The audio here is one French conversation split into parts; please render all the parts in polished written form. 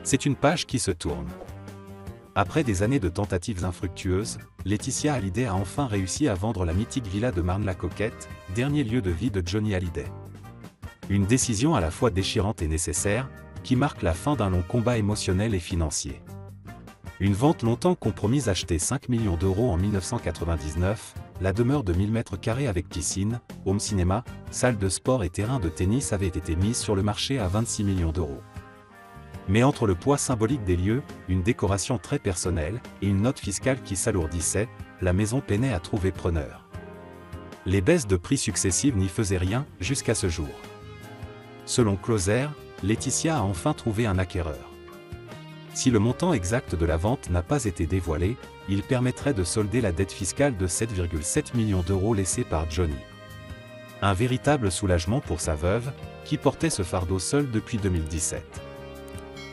C'est une page qui se tourne. Après des années de tentatives infructueuses, Laetitia Hallyday a enfin réussi à vendre la mythique villa de Marne-la-Coquette, dernier lieu de vie de Johnny Hallyday. Une décision à la fois déchirante et nécessaire, qui marque la fin d'un long combat émotionnel et financier. Une vente longtemps compromise achetée 5 millions d'euros en 1999, la demeure de 1000 m² avec piscine, home cinéma, salle de sport et terrain de tennis avait été mise sur le marché à 26 millions d'euros. Mais entre le poids symbolique des lieux, une décoration très personnelle, et une note fiscale qui s'alourdissait, la maison peinait à trouver preneur. Les baisses de prix successives n'y faisaient rien, jusqu'à ce jour. Selon Closer, Laetitia a enfin trouvé un acquéreur. Si le montant exact de la vente n'a pas été dévoilé, il permettrait de solder la dette fiscale de 7,7 millions d'euros laissée par Johnny. Un véritable soulagement pour sa veuve, qui portait ce fardeau seule depuis 2017.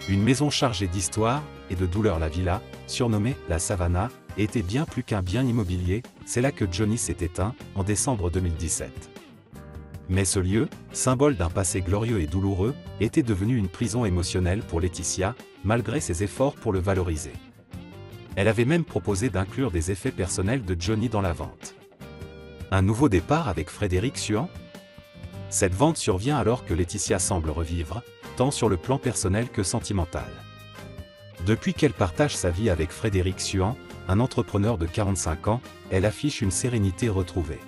Une maison chargée d'histoire et de douleur. La villa, surnommée la Savannah, était bien plus qu'un bien immobilier, c'est là que Johnny s'est éteint, en décembre 2017. Mais ce lieu, symbole d'un passé glorieux et douloureux, était devenu une prison émotionnelle pour Laetitia, malgré ses efforts pour le valoriser. Elle avait même proposé d'inclure des effets personnels de Johnny dans la vente. Un nouveau départ avec Frédéric Suhan? Cette vente survient alors que Laetitia semble revivre, tant sur le plan personnel que sentimental. Depuis qu'elle partage sa vie avec Frédéric Suhan, un entrepreneur de 45 ans, elle affiche une sérénité retrouvée.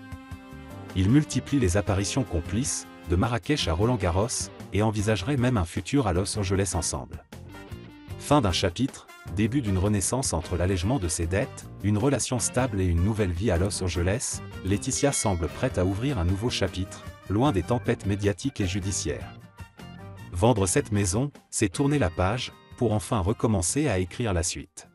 Il multiplie les apparitions complices, de Marrakech à Roland-Garros, et envisagerait même un futur à Los Angeles ensemble. Fin d'un chapitre, début d'une renaissance entre l'allègement de ses dettes, une relation stable et une nouvelle vie à Los Angeles, Laetitia semble prête à ouvrir un nouveau chapitre, loin des tempêtes médiatiques et judiciaires. Vendre cette maison, c'est tourner la page, pour enfin recommencer à écrire la suite.